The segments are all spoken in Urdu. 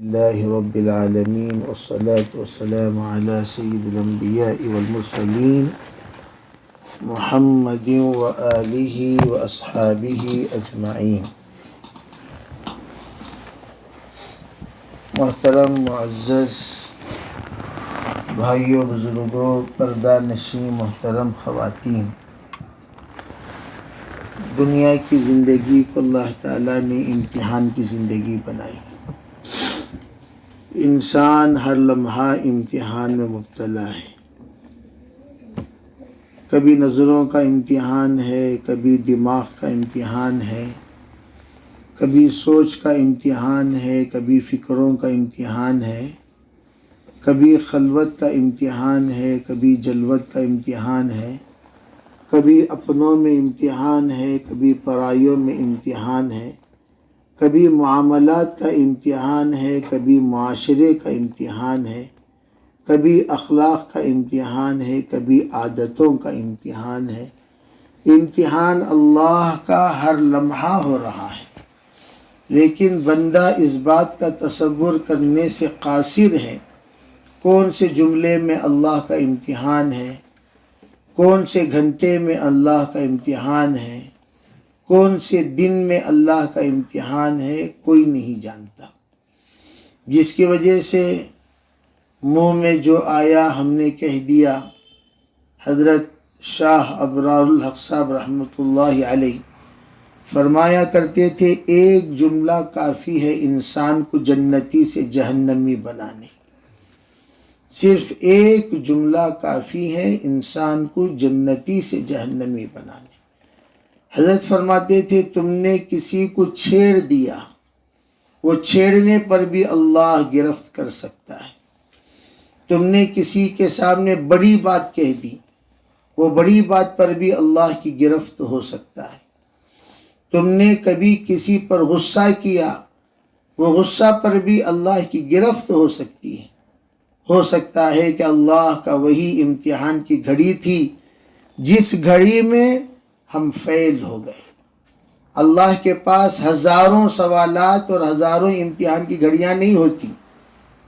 اللہ رب العالمین والصلاة والسلام علی سید الانبیاء والمرسلین محمد وآلہ واصحابہ اجمعین۔ محترم معزز بھائیوں، بزرگوں، پردہ نشین محترم خواتین، دنیا کی زندگی کو اللہ تعالیٰ نے امتحان کی زندگی بنائی۔ انسان ہر لمحہ امتحان میں مبتلا ہے۔ کبھی نظروں کا امتحان ہے، کبھی دماغ کا امتحان ہے، کبھی سوچ کا امتحان ہے، کبھی فکروں کا امتحان ہے، کبھی خلوت کا امتحان ہے، کبھی جلوت کا امتحان ہے، کبھی اپنوں میں امتحان ہے، کبھی پرائیوں میں امتحان ہے، کبھی معاملات کا امتحان ہے، کبھی معاشرے کا امتحان ہے، کبھی اخلاق کا امتحان ہے، کبھی عادتوں کا امتحان ہے۔ امتحان اللہ کا ہر لمحہ ہو رہا ہے، لیکن بندہ اس بات کا تصور کرنے سے قاصر ہے کون سے جملے میں اللہ کا امتحان ہے، کون سے گھنٹے میں اللہ کا امتحان ہے، کون سے دن میں اللہ کا امتحان ہے، کوئی نہیں جانتا۔ جس کی وجہ سے منہ میں جو آیا ہم نے کہہ دیا۔ حضرت شاہ ابرار الحق صاحب رحمۃ اللہ علیہ فرمایا کرتے تھے، ایک جملہ کافی ہے انسان کو جنتی سے جہنمی بنانے۔ صرف ایک جملہ کافی ہے انسان کو جنتی سے جہنمی بنانے۔ حضرت فرماتے تھے، تم نے کسی کو چھیڑ دیا، وہ چھیڑنے پر بھی اللہ گرفت کر سکتا ہے۔ تم نے کسی کے سامنے بڑی بات کہہ دی، وہ بڑی بات پر بھی اللہ کی گرفت ہو سکتا ہے۔ تم نے کبھی کسی پر غصہ کیا، وہ غصہ پر بھی اللہ کی گرفت ہو سکتی ہے۔ ہو سکتا ہے کہ اللہ کا وہی امتحان کی گھڑی تھی جس گھڑی میں ہم فیل ہو گئے۔ اللہ کے پاس ہزاروں سوالات اور ہزاروں امتحان کی گھڑیاں نہیں ہوتی۔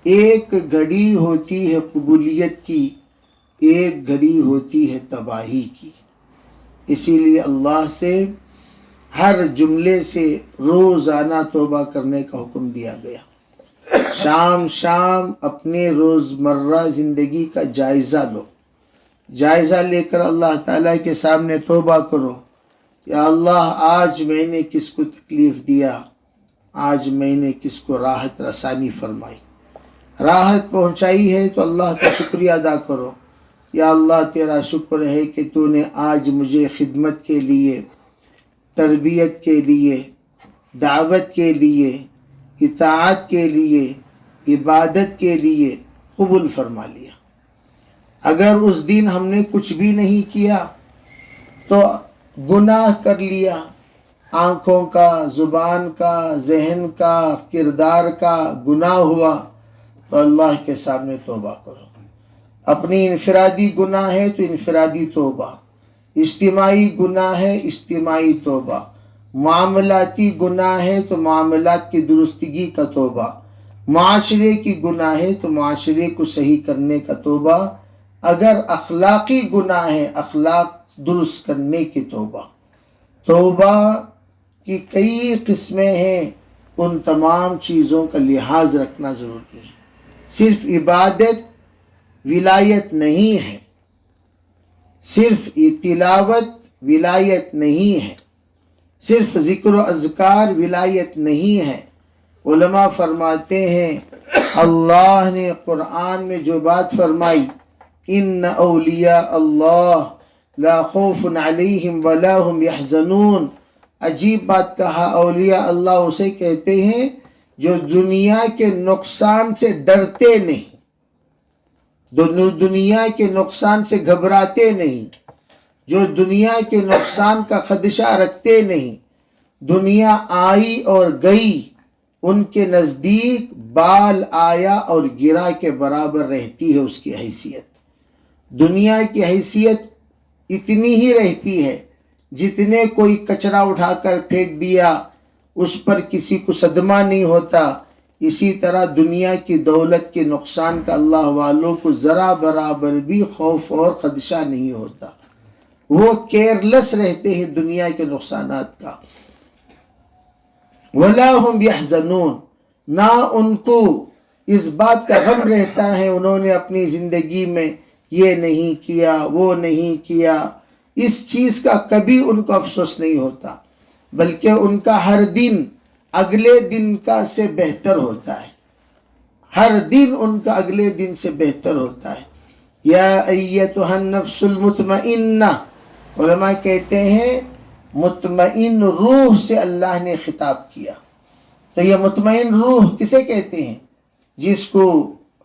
ایک گھڑی ہوتی ہے قبولیت کی، ایک گھڑی ہوتی ہے تباہی کی۔ اسی لیے اللہ سے ہر جملے سے روزانہ توبہ کرنے کا حکم دیا گیا۔ شام شام اپنے روزمرہ زندگی کا جائزہ لو، جائزہ لے کر اللہ تعالیٰ کے سامنے توبہ کرو۔ یا اللہ، آج میں نے کس کو تکلیف دیا، آج میں نے کس کو راحت رسانی فرمائی۔ راحت پہنچائی ہے تو اللہ کا شکریہ ادا کرو۔ یا اللہ، تیرا شکر ہے کہ تو نے آج مجھے خدمت کے لیے، تربیت کے لیے، دعوت کے لیے، اطاعت کے لیے، عبادت کے لیے قبول فرما لیا۔ اگر اس دن ہم نے کچھ بھی نہیں کیا تو گناہ کر لیا، آنکھوں کا، زبان کا، ذہن کا، کردار کا گناہ ہوا، تو اللہ کے سامنے توبہ کرو۔ اپنی انفرادی گناہ ہے تو انفرادی توبہ، اجتماعی گناہ ہے اجتماعی توبہ، معاملاتی گناہ ہے تو معاملات کی درستگی کا توبہ، معاشرے کی گناہ ہے تو معاشرے کو صحیح کرنے کا توبہ، اگر اخلاقی گناہ ہے اخلاق درست کرنے کی توبہ۔ توبہ کی کئی قسمیں ہیں، ان تمام چیزوں کا لحاظ رکھنا ضروری ہے۔ صرف عبادت ولایت نہیں ہے، صرف تلاوت ولایت نہیں ہے، صرف ذکر و اذکار ولایت نہیں ہے۔ علماء فرماتے ہیں، اللہ نے قرآن میں جو بات فرمائی، ان اولیاء اللہ لا خوف علیہم ولا هم یحزنون، عجیب بات کہا۔ اولیاء اللہ اسے کہتے ہیں جو دنیا کے نقصان سے ڈرتے نہیں، دنیا کے نقصان سے گھبراتے نہیں، جو دنیا کے نقصان کا خدشہ رکھتے نہیں۔ دنیا آئی اور گئی، ان کے نزدیک بال آیا اور گرا کے برابر رہتی ہے اس کی حیثیت۔ دنیا کی حیثیت اتنی ہی رہتی ہے جتنے کوئی کچرا اٹھا کر پھینک دیا، اس پر کسی کو صدمہ نہیں ہوتا، اسی طرح دنیا کی دولت کے نقصان کا اللہ والوں کو ذرا برابر بھی خوف اور خدشہ نہیں ہوتا، وہ کیئرلیس رہتے ہیں دنیا کے نقصانات کا۔ وَلَا هُمْ يَحْزَنُونَ، نہ ان کو اس بات کا غم رہتا ہے انہوں نے اپنی زندگی میں یہ نہیں کیا وہ نہیں کیا، اس چیز کا کبھی ان کو افسوس نہیں ہوتا، بلکہ ان کا ہر دن اگلے دن کا سے بہتر ہوتا ہے، ہر دن ان کا اگلے دن سے بہتر ہوتا ہے۔ یا ایتھا النفس المطمئنہ، علماء کہتے ہیں مطمئن روح سے اللہ نے خطاب کیا۔ تو یہ مطمئن روح کسے کہتے ہیں؟ جس کو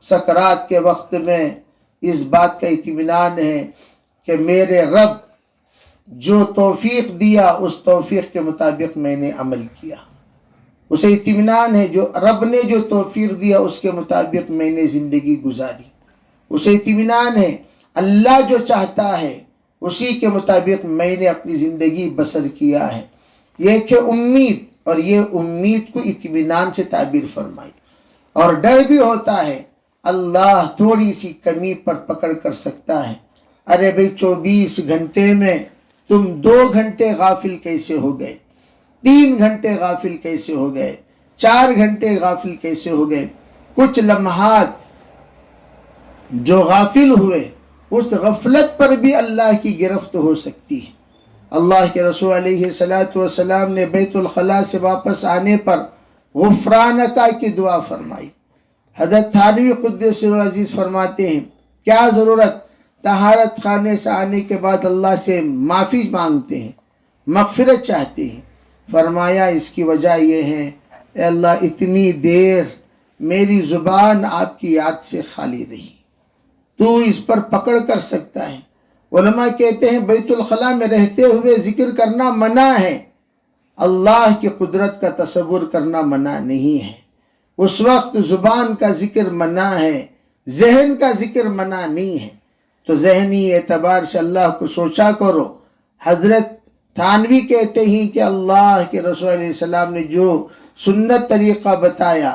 سکرات کے وقت میں اس بات کا اطمینان ہے کہ میرے رب جو توفیق دیا اس توفیق کے مطابق میں نے عمل کیا، اسے اطمینان ہے جو رب نے جو توفیق دیا اس کے مطابق میں نے زندگی گزاری، اسے اطمینان ہے اللہ جو چاہتا ہے اسی کے مطابق میں نے اپنی زندگی بسر کیا ہے۔ یہ کہ امید، اور یہ امید کو اطمینان سے تعبیر فرمائی، اور ڈر بھی ہوتا ہے اللہ تھوڑی سی کمی پر پکڑ کر سکتا ہے۔ ارے بھئی 24 گھنٹے میں تم 2 گھنٹے غافل کیسے ہو گئے، 3 گھنٹے غافل کیسے ہو گئے، 4 گھنٹے غافل کیسے ہو گئے؟ کچھ لمحات جو غافل ہوئے اس غفلت پر بھی اللہ کی گرفت ہو سکتی ہے۔ اللہ کے رسول علیہ السلام نے بیت الخلاء سے واپس آنے پر غفرانکا کی دعا فرمائی۔ حضرت تھانوی قدس سر العزیز فرماتے ہیں کیا ضرورت طہارت خانے سے آنے کے بعد اللہ سے معافی مانگتے ہیں، مغفرت چاہتے ہیں؟ فرمایا اس کی وجہ یہ ہے اے اللہ اتنی دیر میری زبان آپ کی یاد سے خالی رہی، تو اس پر پکڑ کر سکتا ہے۔ علماء کہتے ہیں بیت الخلاء میں رہتے ہوئے ذکر کرنا منع ہے، اللہ کی قدرت کا تصور کرنا منع نہیں ہے۔ اس وقت زبان کا ذکر منع ہے، ذہن کا ذکر منع نہیں ہے، تو ذہنی اعتبار سے اللہ کو سوچا کرو۔ حضرت تھانوی کہتے ہیں کہ اللہ کے رسول علیہ السلام نے جو سنت طریقہ بتایا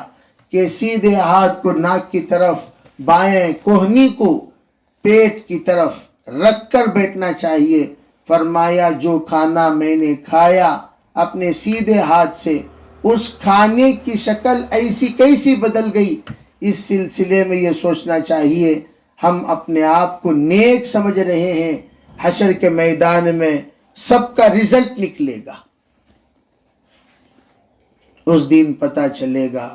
کہ سیدھے ہاتھ کو ناک کی طرف، بائیں کوہنی کو پیٹ کی طرف رکھ کر بیٹھنا چاہیے، فرمایا جو کھانا میں نے کھایا اپنے سیدھے ہاتھ سے، اس کھانے کی شکل ایسی کیسی بدل گئی۔ اس سلسلے میں یہ سوچنا چاہیے ہم اپنے آپ کو نیک سمجھ رہے ہیں، حشر کے میدان میں سب کا رزلٹ نکلے گا، اس دن پتہ چلے گا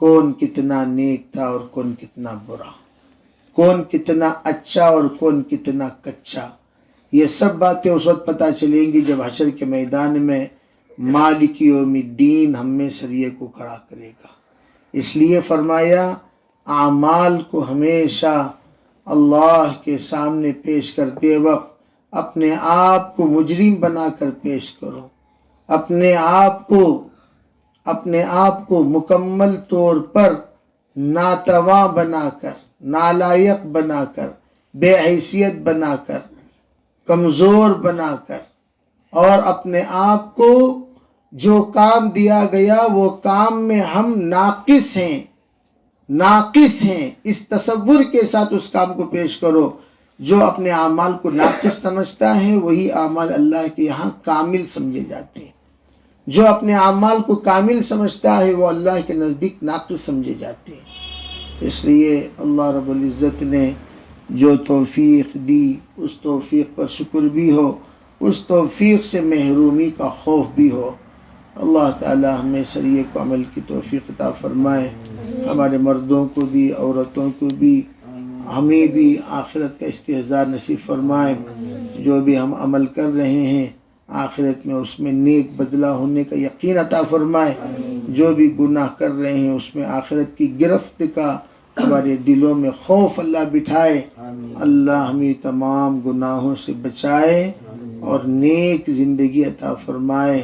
کون کتنا نیک تھا اور کون کتنا برا، کون کتنا اچھا اور کون کتنا کچا۔ یہ سب باتیں اس وقت پتہ چلیں گی جب حشر کے میدان میں مالک یوم الدین ہم میں سریے کو کھڑا کرے گا۔ اس لیے فرمایا اعمال کو ہمیشہ اللہ کے سامنے پیش کرتے وقت اپنے آپ کو مجرم بنا کر پیش کرو، اپنے آپ کو مکمل طور پر ناتواں بنا کر، نالائق بنا کر، بے حیثیت بنا کر، کمزور بنا کر، اور اپنے آپ کو جو کام دیا گیا وہ کام میں ہم ناقص ہیں، اس تصور کے ساتھ اس کام کو پیش کرو۔ جو اپنے اعمال کو ناقص سمجھتا ہے وہی اعمال اللہ کے یہاں کامل سمجھے جاتے ہیں، جو اپنے اعمال کو کامل سمجھتا ہے وہ اللہ کے نزدیک ناقص سمجھے جاتے ہیں۔ اس لیے اللہ رب العزت نے جو توفیق دی اس توفیق پر شکر بھی ہو، اس توفیق سے محرومی کا خوف بھی ہو۔ اللہ تعالی ہمیں سریے کو عمل کی توفیق عطا فرمائے، ہمارے مردوں کو بھی، عورتوں کو بھی، ہمیں بھی آخرت کا استحضار نصیب فرمائے۔ جو بھی ہم عمل کر رہے ہیں آخرت میں اس میں نیک بدلہ ہونے کا یقین عطا فرمائے، جو بھی گناہ کر رہے ہیں اس میں آخرت کی گرفت کا ہمارے دلوں میں خوف اللہ بٹھائے۔ اللہ ہمیں تمام گناہوں سے بچائے اور نیک زندگی عطا فرمائے۔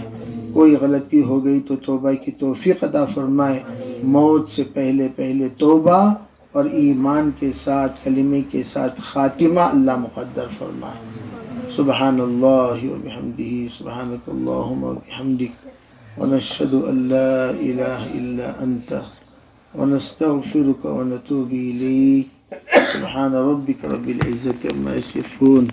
کوئی غلطی ہو گئی تو توبہ کی توفیق عطا فرمائے، موت سے پہلے توبہ اور ایمان کے ساتھ، کلمے کے ساتھ خاتمہ اللہ مقدر فرمائے۔ سبحان اللہ و بحمدہ، سبحانک اللہم و بحمدک، ونشہد ان لا الہ الا انت ونستغفرك ونتوب إليك. سبحان ربك رب العزة عما يصفون